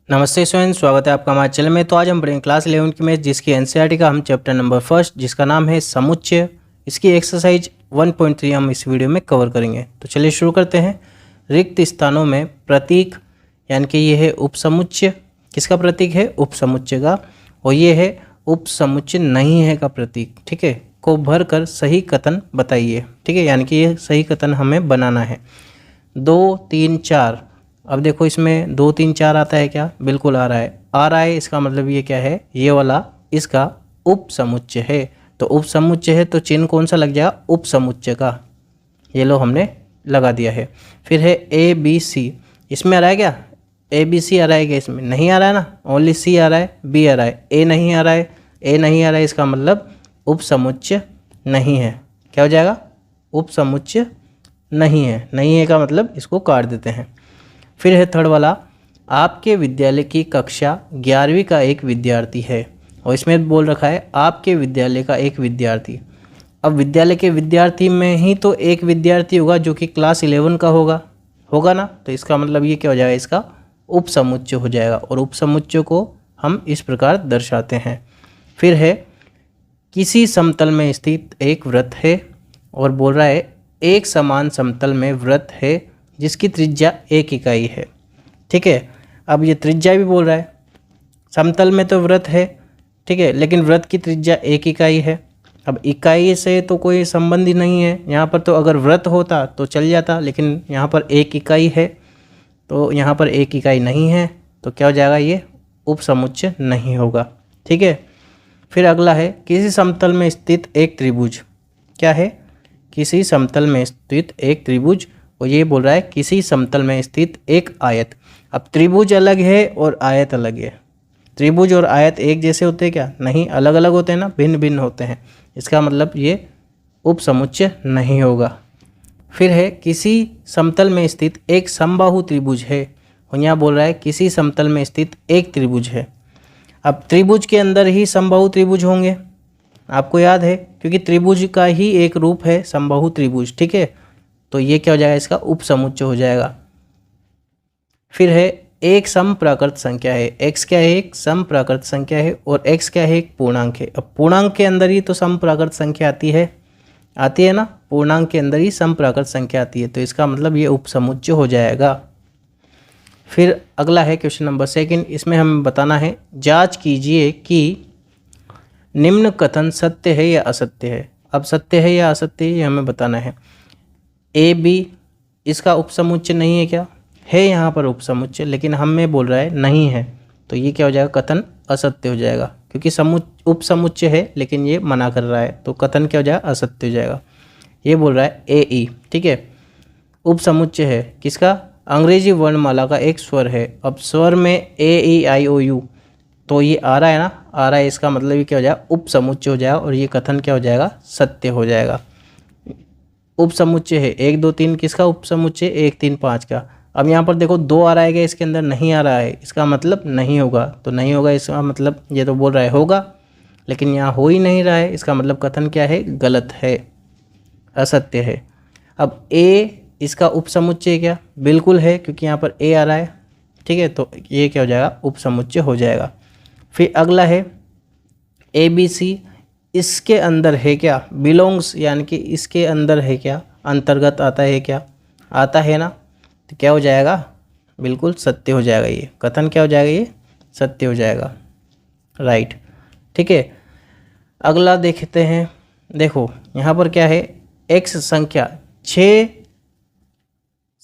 नमस्ते स्टूडेंट, स्वागत है आपका हमारे चैनल में। तो आज हम पढ़ेंगे क्लास 11 की मैथ, जिसकी एनसीईआरटी का हम चैप्टर नंबर फर्स्ट, जिसका नाम है समुच्चय। इसकी एक्सरसाइज 1.3 हम इस वीडियो में कवर करेंगे। तो चलिए शुरू करते हैं। रिक्त स्थानों में प्रतीक, यानी कि ये है उपसमुच्चय। किसका प्रतीक है? उपसमुच्चय का। और ये है उपसमुच्चय नहीं है का प्रतीक, ठीक है, को भर कर सही कथन बताइए, ठीक है, यानी कि ये सही कथन हमें बनाना है। 2, 3, 4। अब देखो इसमें 2, 3, 4 आता है क्या? बिल्कुल आ रहा है। इसका मतलब ये क्या है? ये वाला इसका उपसमुच्चय है। तो उपसमुच्चय है तो चिन्ह कौन सा लग जाएगा? उपसमुच्चय का। ये लो हमने लगा दिया है। फिर है ए बी सी। इसमें आ रहा है क्या? ए बी सी आ रहा है क्या? इसमें नहीं आ रहा है ना, ओनली सी आ रहा है, बी आ रहा है, ए नहीं आ रहा है। ए नहीं आ रहा है, इसका मतलब उपसमुच्चय नहीं है। क्या हो जाएगा? उपसमुच्चय नहीं है। नहीं है का मतलब इसको काट देते हैं। फिर है थर्ड वाला, आपके विद्यालय की कक्षा 11वीं का एक विद्यार्थी है। और इसमें बोल रखा है आपके विद्यालय का एक विद्यार्थी। अब विद्यालय के विद्यार्थी में ही तो एक विद्यार्थी होगा जो कि क्लास 11 का होगा ना। तो इसका मतलब ये क्या हो जाएगा? इसका उपसमुच्चय हो जाएगा। और उपसमुच्चय को हम इस प्रकार दर्शाते हैं। फिर है किसी समतल में स्थित एक वृत्त है। और बोल रहा है एक समान समतल में वृत्त है जिसकी त्रिज्या 1 इकाई है, ठीक है। अब ये त्रिज्या भी बोल रहा है। समतल में तो वृत्त है, ठीक है, लेकिन वृत्त की त्रिज्या 1 इकाई है। अब इकाई से तो कोई संबंध ही नहीं है यहाँ पर। तो अगर वृत्त होता तो चल जाता, लेकिन यहाँ पर 1 इकाई है, तो यहाँ पर 1 इकाई नहीं है। तो क्या हो जाएगा? ये उपसमुच्चय नहीं होगा, ठीक है। फिर अगला है किसी समतल में स्थित एक त्रिभुज। क्या है? किसी समतल में स्थित एक त्रिभुज। और ये बोल रहा है किसी समतल में स्थित एक आयत। अब त्रिभुज अलग है और आयत अलग है। त्रिभुज और आयत एक जैसे होते हैं क्या? नहीं, अलग अलग होते हैं ना, भिन्न भिन्न होते हैं। इसका मतलब ये उपसमुच्चय नहीं होगा। फिर है किसी समतल में स्थित एक समबाहु त्रिभुज है। और यहाँ बोल रहा है किसी समतल में स्थित एक त्रिभुज है। अब त्रिभुज के अंदर ही समबाहु त्रिभुज होंगे, आपको याद है, क्योंकि त्रिभुज का ही एक रूप है समबाहु त्रिभुज, ठीक है। तो ये क्या हो जाएगा? इसका उपसमुच्चय हो जाएगा। फिर है एक समप्राकृत संख्या है। x क्या है? एक समप्राकृत संख्या है। और x क्या है? एक पूर्णांक है। अब पूर्णांक के अंदर ही तो समप्राकृत संख्या आती है ना। पूर्णांक के अंदर ही समप्राकृत संख्या आती है। तो इसका मतलब ये उपसमुच्चय हो जाएगा। फिर अगला है क्वेश्चन नंबर 2। इसमें हमें बताना है जांच कीजिए कि निम्न कथन सत्य है या असत्य है। अब सत्य है या असत्य है ये हमें बताना है। ए बी इसका उपसमुच्चय नहीं है क्या? है यहाँ पर उपसमुच्चय, लेकिन हमें बोल रहा है नहीं है। तो ये क्या हो जाएगा? कथन असत्य हो जाएगा, क्योंकि उपसमुच्चय है लेकिन ये मना कर रहा है। तो कथन क्या हो जाएगा? असत्य हो जाएगा। ये बोल रहा है ए ई, ठीक है, उपसमुच्चय है किसका? अंग्रेजी वर्णमाला का एक स्वर है। अब स्वर में ए ई आई ओ यू, तो ये आ रहा है ना, आ रहा है, इसका मतलब ये क्या हो जाएगा? उपसमुच्चय हो जाएगा। और ये कथन क्या हो जाएगा? सत्य हो जाएगा। उपसमुच्चय है 1, 2, 3 किसका उपसमुच्चय? 1, 3, 5 का। अब यहाँ पर देखो 2 आ रहा है क्या? इसके अंदर नहीं आ रहा है, इसका मतलब नहीं होगा। तो नहीं होगा, इसका मतलब ये तो बोल रहा है होगा, लेकिन यहाँ हो ही नहीं रहा है। इसका मतलब कथन क्या है? गलत है, असत्य है। अब ए इसका उपसमुच्चय क्या? बिल्कुल है, क्योंकि यहाँ पर ए आ रहा है, ठीक है। तो ये क्या हो जाएगा? उपसमुच्चय हो जाएगा। फिर अगला है ए बी सी, इसके अंदर है क्या? बिलोंग्स, यानी कि इसके अंदर है क्या? अंतर्गत आता है क्या? आता है ना। तो क्या हो जाएगा? बिल्कुल सत्य हो जाएगा। ये कथन क्या हो जाएगा? ये सत्य हो जाएगा, राइट, ठीक है। अगला देखते हैं। देखो यहाँ पर क्या है? x संख्या 6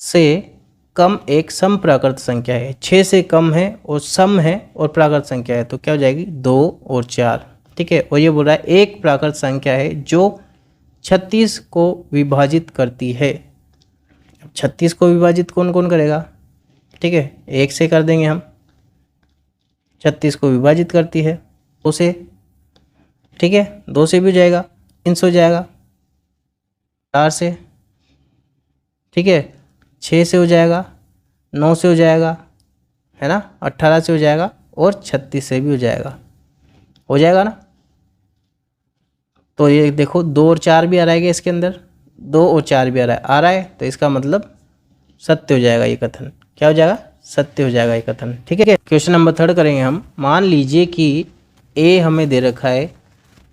से कम एक समप्राकृत संख्या है। 6 से कम है और सम है और प्राकृत संख्या है। तो क्या हो जाएगी? 2 और 4, ठीक है। और ये बोल रहा है एक प्राकृत संख्या है जो 36 को विभाजित करती है। 36 को विभाजित कौन कौन करेगा? ठीक है, 1 से कर देंगे हम। 36 को विभाजित करती है 2 से, ठीक है, 2 से भी हो जाएगा, 3 से हो जाएगा, 4 से, ठीक है, 6 से हो जाएगा, 9 से हो जाएगा, है ना, 18 से हो जाएगा और 36 से भी हो जाएगा ना। तो ये देखो 2 और 4 भी आ रहा है क्या इसके अंदर? 2 और 4 भी आ रहा है, तो इसका मतलब सत्य हो जाएगा। ये कथन क्या हो जाएगा? सत्य हो जाएगा ये कथन। ठीक है, क्वेश्चन नंबर 3 करेंगे हम। मान लीजिए कि ए हमें दे रखा है,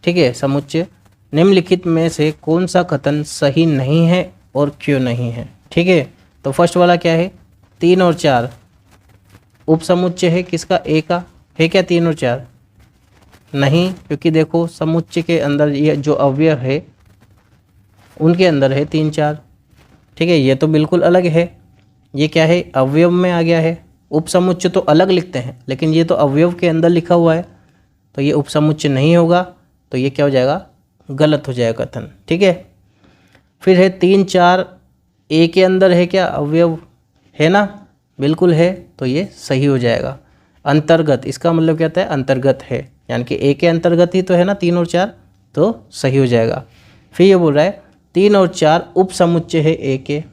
ठीक है, समुच्चय। निम्नलिखित में से कौन सा कथन सही नहीं है और क्यों नहीं है? ठीक है, तो फर्स्ट वाला क्या है? 3 और 4 उपसमुच्चय है किसका? ए का। है क्या 3 और 4? नहीं, क्योंकि देखो समुच्चय के अंदर ये जो अवयव है उनके अंदर है 3 4। ठीक है, ये तो बिल्कुल अलग है। ये क्या है? अवयव में आ गया है। उपसमुच्चय तो अलग लिखते हैं, लेकिन ये तो अवयव के अंदर लिखा हुआ है, तो ये उपसमुच्चय नहीं होगा। तो ये क्या हो जाएगा? गलत हो जाएगा कथन। ठीक है, फिर है 3 4 ए के अंदर है क्या? अवयव है ना? बिल्कुल है, तो ये सही हो जाएगा। अंतर्गत, इसका मतलब क्या होता है? अंतर्गत है, यानी कि ए के अंतर्गत ही तो है ना 3 और 4, तो सही हो जाएगा। फिर ये बोल रहा है 3 और 4 उपसमुच्चय है ए के।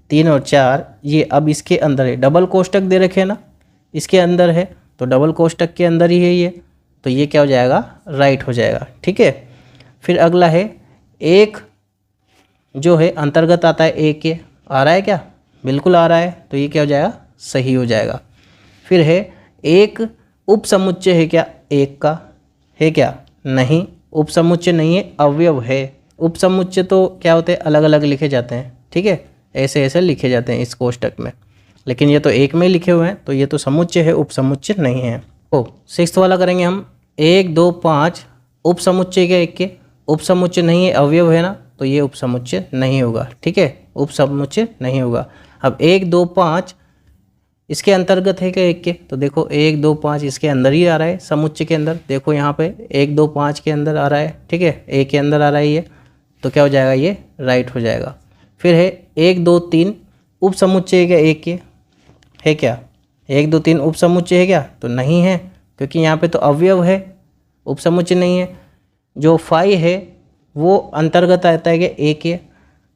3 और 4 ये अब इसके अंदर है, डबल कोष्टक दे रखे हैं ना, इसके अंदर है, तो डबल कोष्टक के अंदर ही है ये, तो ये क्या हो जाएगा? राइट हो जाएगा। ठीक है, फिर अगला है 1 जो है अंतर्गत आता है ए के, आ रहा है क्या? बिल्कुल आ रहा है, तो ये क्या हो जाएगा? सही हो जाएगा। फिर है 1 उपसमुच्चय है क्या 1 का? है क्या? नहीं, उपसमुच्चय नहीं है, अवयव है। उपसमुच्चय तो क्या होते हैं? अलग अलग लिखे जाते हैं। ठीक है, ऐसे ऐसे लिखे जाते हैं इस कोष्टक में, लेकिन ये तो एक में लिखे हुए हैं, तो ये तो समुच्चय है, उपसमुच्चय नहीं है। ओ 6th वाला करेंगे हम। 1 2 5 उपसमुच्चय क्या 1 के? उपसमुच्चय नहीं है, अवयव है ना, तो ये उपसमुच्चय नहीं होगा। ठीक है, उपसमुच्चय नहीं होगा। अब 1 2 5 इसके अंतर्गत है क्या 1 के? तो देखो 1 2 5 इसके अंदर ही आ रहा है, समुच्चय के अंदर। देखो यहाँ पे 1 2 5 के अंदर आ रहा है। ठीक है, ए के अंदर आ रहा है ये, तो क्या हो जाएगा? ये राइट हो जाएगा। फिर है 1 2 3 उपसमुच्चय है क्या 1 के? है क्या? 1 2 3 उपसमुच्चय है क्या? तो नहीं है, क्योंकि यहाँ पे तो अवयव है, उपसमुच्चय नहीं है। जो 5 है वो अंतर्गत आता है क्या ए के?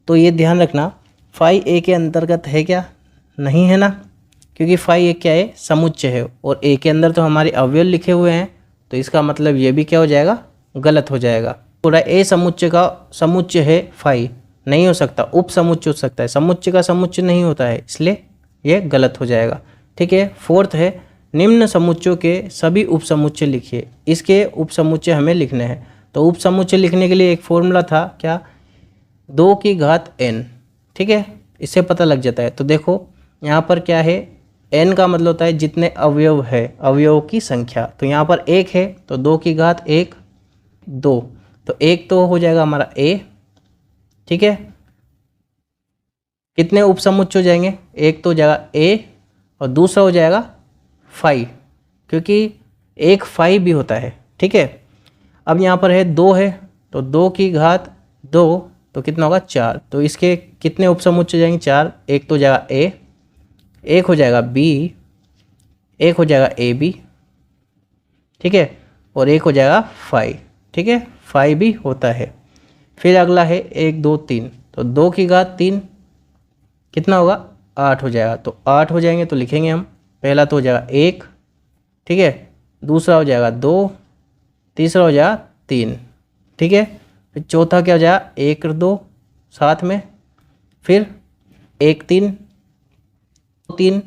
तो ये ध्यान रखना, 5 ए के अंतर्गत है क्या? नहीं है ना, क्योंकि 5 एक क्या है? समुच्चय है, और ए के अंदर तो हमारे अवयव लिखे हुए हैं, तो इसका मतलब ये भी क्या हो जाएगा? गलत हो जाएगा। पूरा ए समुच्चय का समुच्चय है 5, नहीं हो सकता, उपसमुच्चय हो सकता है, समुच्चय का समुच्चय नहीं होता है, इसलिए ये गलत हो जाएगा। ठीक है, 4th है निम्न समुच्चयों के सभी उपसमुच्चय लिखिए। इसके उपसमुच्चय हमें लिखने हैं, तो उपसमुच्चय लिखने के लिए एक फॉर्मूला था क्या? 2 की घात n। ठीक है, इससे पता लग जाता है। तो देखो यहाँ पर क्या है? n का मतलब होता है जितने अवयव है, अवयवों की संख्या। तो यहाँ पर 1 है, तो 2 की घात 1 2, तो 1 तो हो जाएगा हमारा a। ठीक है, कितने उपसमुच्चय हो जाएंगे? एक तो हो जाएगा a और दूसरा हो जाएगा 5, क्योंकि एक 5 भी होता है। ठीक है, अब यहाँ पर है 2 है, तो 2 की घात 2, तो कितना होगा? 4। तो इसके कितने उपसमुच्चय हो जाएंगे? 4। एक तो हो जाएगा a, एक हो जाएगा b, एक हो जाएगा ab, ठीक है, और एक हो जाएगा 5। ठीक है, 5 भी होता है। फिर अगला है 1 2 3, तो 2 की घात 3 कितना होगा? 8 हो जाएगा। तो 8 हो जाएंगे, तो लिखेंगे हम। पहला तो हो जाएगा 1, ठीक है, दूसरा हो जाएगा 2, तीसरा हो जाएगा 3। ठीक है, फिर चौथा क्या हो जाएगा? 1 2 साथ में, फिर 1 3 3,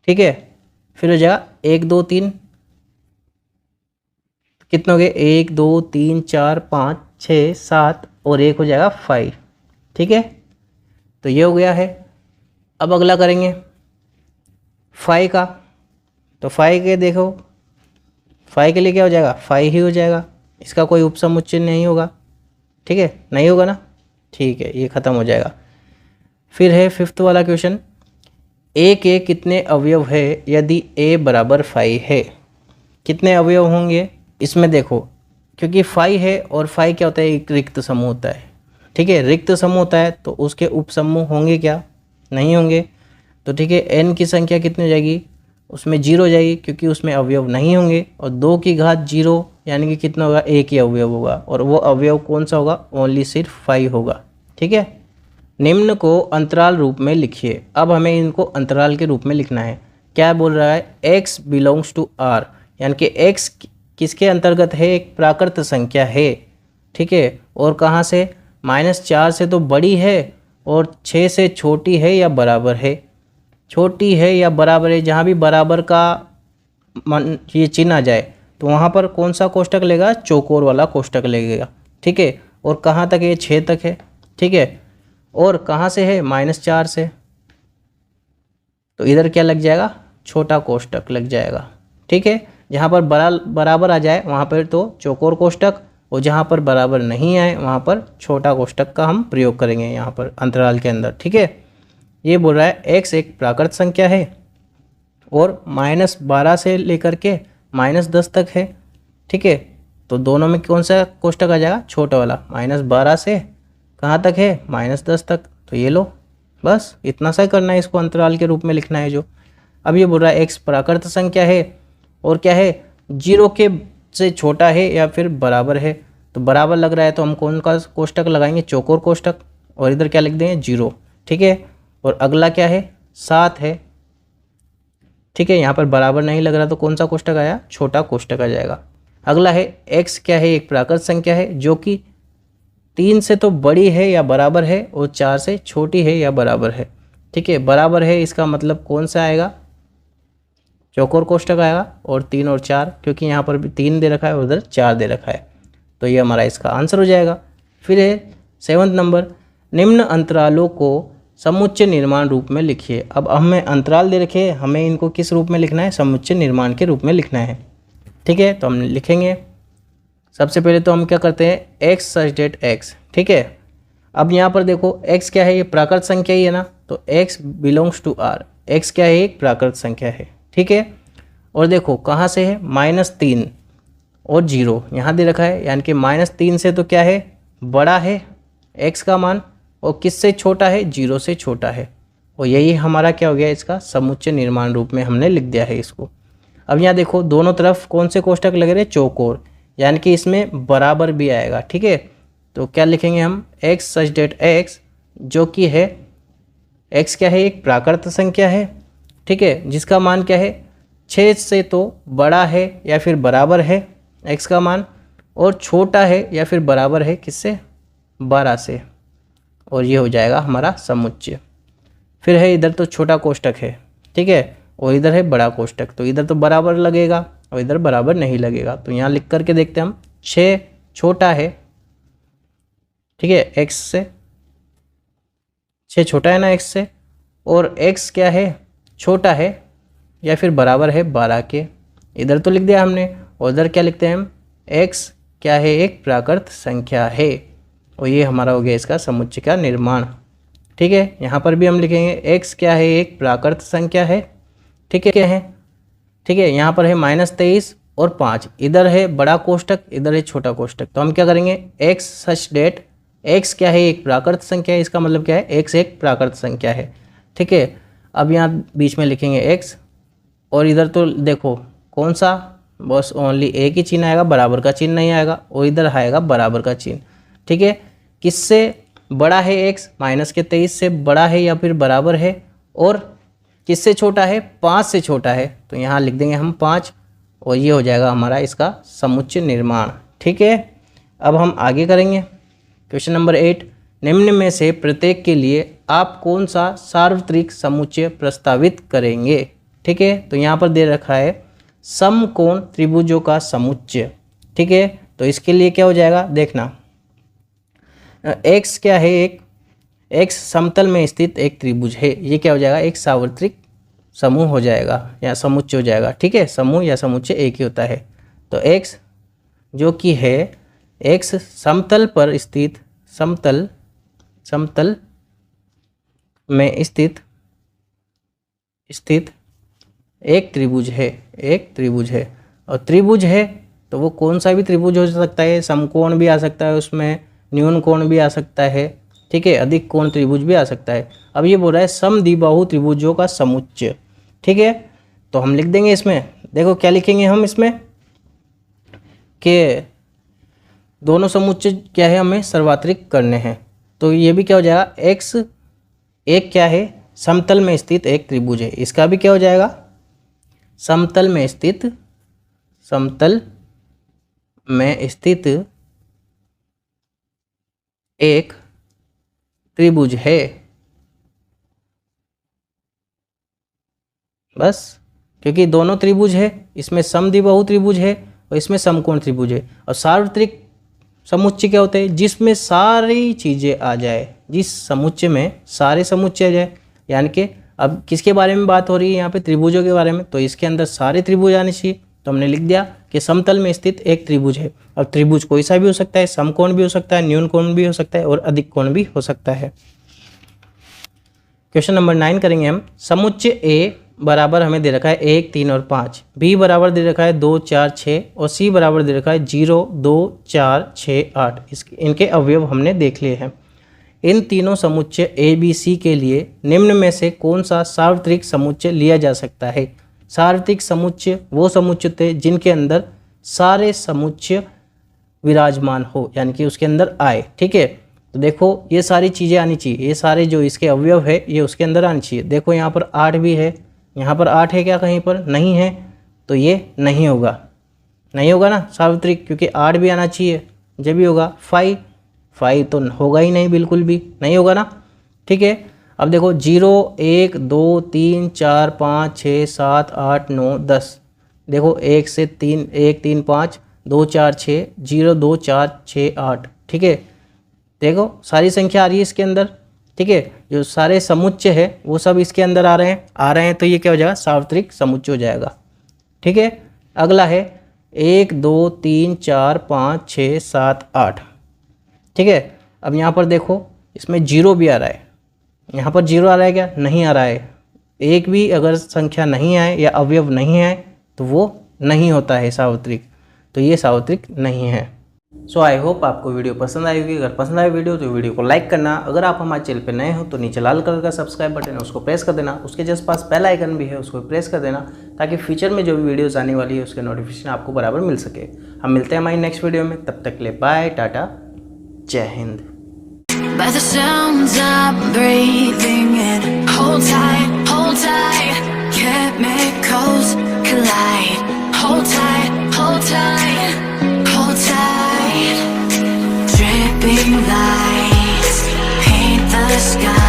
ठीक है, फिर हो जाएगा 1 2 3, कितने हो गए? 1 2 3 4 5 6 7, और एक हो जाएगा 5। ठीक है, तो ये हो गया है। अब अगला करेंगे 5 का। तो 5 के देखो, 5 के लिए क्या हो जाएगा? 5 ही हो जाएगा, इसका कोई उपसमुच्चय नहीं होगा। ठीक है, नहीं होगा ना, ठीक है, ये ख़त्म हो जाएगा। फिर है 5th वाला क्वेश्चन। a के कितने अवयव है यदि a बराबर 5 है? कितने अवयव होंगे इसमें? देखो, क्योंकि 5 है, और 5 क्या होता है? एक रिक्त समूह होता है। ठीक है, रिक्त समूह होता है, तो उसके उपसमूह होंगे क्या? नहीं होंगे। तो ठीक है, n की संख्या कितनी हो जाएगी? उसमें 0 हो जाएगी, क्योंकि उसमें अवयव नहीं होंगे। और 2 की घात 0 यानी कि कितना होगा? एक ही अवयव होगा, और वो अवयव कौन सा होगा? ओनली सिर्फ 5 होगा। ठीक है, निम्न को अंतराल रूप में लिखिए। अब हमें इनको अंतराल के रूप में लिखना है। क्या बोल रहा है? x बिलोंग्स टू r, यानी कि x किसके अंतर्गत है? एक प्राकृत संख्या है। ठीक है, और कहाँ से? -4 से तो बड़ी है, और 6 से छोटी है या बराबर है। छोटी है या बराबर है, जहाँ भी बराबर का ये चिन्ह आ जाए तो वहाँ पर कौन सा कोष्टक लेगा, चौकोर वाला कोष्टक लगेगा। ठीक है, और कहाँ तक है, 6 तक है। ठीक है, और कहाँ से है, -4 से, तो इधर क्या लग जाएगा, छोटा कोष्टक लग जाएगा। ठीक है, जहाँ पर बराबर आ जाए वहाँ पर तो चौकोर कोष्टक, और जहाँ पर बराबर नहीं आए वहाँ पर छोटा कोष्टक का हम प्रयोग करेंगे यहाँ पर अंतराल के अंदर। ठीक है, ये बोल रहा है x एक प्राकृत संख्या है और -12 से लेकर के -10 तक है। ठीक है, तो दोनों में कौन सा कोष्टक आ जाएगा, छोटा वाला। -12 से कहाँ तक है, -10 तक, तो ये लो, बस इतना सा करना है, इसको अंतराल के रूप में लिखना है जो। अब ये बोल रहा है x प्राकृत संख्या है और क्या है, 0 के से छोटा है या फिर बराबर है। तो बराबर लग रहा है तो हम कौन का कोष्टक लगाएंगे, चौकोर कोष्टक, और इधर क्या लिख देंगे, 0। ठीक है, और अगला क्या है, 7 है। ठीक है, यहाँ पर बराबर नहीं लग रहा तो कौन सा कोष्टक आया, छोटा कोष्टक आ जाएगा। अगला है x क्या है, एक प्राकृत संख्या है जो कि 3 से तो बड़ी है या बराबर है और 4 से छोटी है या बराबर है। ठीक है, बराबर है इसका मतलब कौन सा आएगा, चौकोर कोष्टक आएगा, और 3 और 4, क्योंकि यहाँ पर भी 3 दे रखा है और उधर 4 दे रखा है, तो ये हमारा इसका आंसर हो जाएगा। फिर है 7वां नंबर, निम्न अंतरालों को समुच्चय निर्माण रूप में लिखिए। अब हमें अंतराल दे रखे, हमें इनको किस रूप में लिखना है, समुच्चय निर्माण के रूप में लिखना है। ठीक है, तो हम लिखेंगे, सबसे पहले तो हम क्या करते हैं, x सच डेट x। ठीक है, अब यहाँ पर देखो x क्या है, ये प्राकृत संख्या ही है ना, तो x belongs to r, x क्या है, एक प्राकृत संख्या है। ठीक है, और देखो कहाँ से है, -3 और 0 यहाँ दे रखा है, यानी कि -3 से तो क्या है, बड़ा है x का मान, और किससे छोटा है, 0 से छोटा है, और यही हमारा क्या हो गया, इसका समुच्चय निर्माण रूप में हमने लिख दिया है इसको। अब यहाँ देखो दोनों तरफ कौन से कोष्टक लग रहे हैं, चौकोर, यानी कि इसमें बराबर भी आएगा। ठीक है, तो क्या लिखेंगे हम, x सच डेट x, जो कि है x क्या है, एक प्राकृत संख्या है। ठीक है, जिसका मान क्या है, 6 से तो बड़ा है या फिर बराबर है x का मान, और छोटा है या फिर बराबर है किससे, 12 से, और ये हो जाएगा हमारा समुच्चय। फिर है इधर तो छोटा कोष्टक है। ठीक है, और इधर है बड़ा कोष्टक, तो इधर तो बराबर लगेगा और इधर बराबर नहीं लगेगा, तो यहाँ लिख करके देखते हैं हम, 6 छोटा है। ठीक है, x से 6 छोटा है ना x से, और x क्या है, छोटा है या फिर बराबर है 12 के, इधर तो लिख दिया हमने, और इधर क्या लिखते हैं हम, x क्या है, एक प्राकृत संख्या है, और ये हमारा हो गया इसका समुच्चय का निर्माण। ठीक है, यहाँ पर भी हम लिखेंगे x क्या है, एक प्राकृत संख्या है। ठीक है, क्या है, ठीक है, यहाँ पर है -23 और 5, इधर है बड़ा कोष्टक, इधर है छोटा कोष्टक, तो हम क्या करेंगे, x सच डेट x क्या है, एक प्राकृत संख्या है, इसका मतलब क्या है, x एक प्राकृत संख्या है। ठीक है, अब यहाँ बीच में लिखेंगे x, और इधर तो देखो कौन सा, बस ओनली एक ही चिन्ह आएगा, बराबर का चिन्ह नहीं आएगा, और इधर आएगा बराबर का चिन्ह। ठीक है, किससे बड़ा है x, -23 से बड़ा है या फिर बराबर है, और किससे छोटा है, 5 से छोटा है, तो यहाँ लिख देंगे हम 5, और ये हो जाएगा हमारा इसका समुच्चय निर्माण। ठीक है, अब हम आगे करेंगे क्वेश्चन नंबर 8, निम्न में से प्रत्येक के लिए आप कौन सा सार्वत्रिक समुच्चय प्रस्तावित करेंगे। ठीक है, तो यहाँ पर दे रखा है समकोण त्रिभुजों का समुच्चय। ठीक है, तो इसके लिए क्या हो जाएगा, देखना, x क्या है, एक x समतल में स्थित एक त्रिभुज है, ये क्या हो जाएगा, एक सार्वत्रिक समूह हो जाएगा या समुच्चय हो जाएगा। ठीक है, समूह या समुच्चय एक ही होता है, तो x जो कि है x समतल पर स्थित, समतल में स्थित एक त्रिभुज है, एक त्रिभुज है, और त्रिभुज है तो वो कौन सा भी त्रिभुज हो सकता है, समकोण भी आ सकता है, उसमें न्यून कोण भी आ सकता है। ठीक है, अधिक कोण त्रिभुज भी आ सकता है। अब ये बोल रहा है समद्विबाहु त्रिभुजों का समुच्चय। ठीक है, तो हम लिख देंगे इसमें, देखो क्या लिखेंगे हम इसमें, कि दोनों समुच्चय क्या है, हमें सर्वात्रिक करने हैं, तो ये भी क्या हो जाएगा, x एक क्या है, समतल में स्थित एक त्रिभुज है, इसका भी क्या हो जाएगा, समतल में स्थित एक त्रिभुज है। बस, क्योंकि दोनों त्रिभुज है, इसमें समद्विबाहु त्रिभुज है और इसमें समकोण त्रिभुज है। और सार्वत्रिक समुच्चय क्या होते हैं? जिसमें सारी चीज़ें आ जाए, जिस समुच्चय में सारे समुच्चय आ जाए। यानी कि अब किसके बारे में बात हो रही है यहाँ पे? त्रिभुजों के बारे में। तो इसके अंदर सारे त्रिभुज आने चाहिए। तो हमने लिख दिया कि समतल में स्थित एक त्रिभुज है। अब त्रिभुज कोई सा भी हो सकता है, समकोण भी हो सकता है, न्यून कोण भी हो सकता है और अधिक कोण भी हो सकता है। क्वेश्चन नंबर 9 करेंगे हम। समुच्चय ए बराबर हमें दे रखा है 1, 3 और 5, बी बराबर दे रखा है 2, 4, 6 और सी बराबर दे रखा है 0, 2, 4, 6, 8। इनके अवयव हमने देख लिए हैं। इन तीनों समुच्चय ए बी सी के लिए निम्न में से कौन सा सार्वत्रिक समुच्चय लिया जा सकता है? सार्वत्रिक समुच्चय वो समुच्चय थे जिनके अंदर सारे समुच्चय विराजमान हो, यानी कि उसके अंदर आए। ठीक है, तो देखो ये सारी चीज़ें आनी चाहिए, ये सारे जो इसके अवयव है ये उसके अंदर आनी चाहिए। देखो यहाँ पर 8 भी है, यहाँ पर 8 है क्या? कहीं पर नहीं है, तो ये नहीं होगा, नहीं होगा ना सार्वत्रिक, क्योंकि 8 भी आना चाहिए जब भी होगा। 5 तो होगा ही नहीं, बिल्कुल भी नहीं होगा ना। ठीक है, अब देखो 0, 1, 2, 3, 4, 5, 6, 7, 8, 9, 10। देखो 1 से 3, 1, 3, 5, 2, 4, 6, 0, 2, 4, 6, 8। ठीक है, देखो सारी संख्या आ रही है इसके अंदर। ठीक है, जो सारे समुच्चय है वो सब इसके अंदर आ रहे हैं, तो ये क्या हो जाएगा? सार्वत्रिक समुच्चय हो जाएगा। ठीक है, अगला है 1, 2, 3, 4, 5, 6, 7, 8। ठीक है, अब यहाँ पर देखो इसमें 0 भी आ रहा है, यहाँ पर 0 आ रहा है क्या? नहीं आ रहा है। एक भी अगर संख्या नहीं आए या अवयव नहीं आए तो वो नहीं होता है सार्वत्रिक, तो ये सार्वत्रिक नहीं है। सो आई होप आपको वीडियो पसंद आई होगी। अगर पसंद आए वीडियो तो वीडियो को लाइक करना। अगर आप हमारे चैनल पे नए हो तो नीचे लाल कलर का सब्सक्राइब बटन है, उसको प्रेस कर देना। उसके जस्ट पास बेल आइकन भी है, उसको प्रेस कर देना, ताकि फ्यूचर में जो भी वीडियोस आने वाली है उसके नोटिफिकेशन आपको बराबर मिल सके। हम मिलते हैं हमारी नेक्स्ट वीडियो में, तब तक के लिए बाय, टाटा, जय Hind. By the sounds I'm breathing in, hold tight, chemicals collide. Hold tight, hold tight. Dripping lights paint the sky.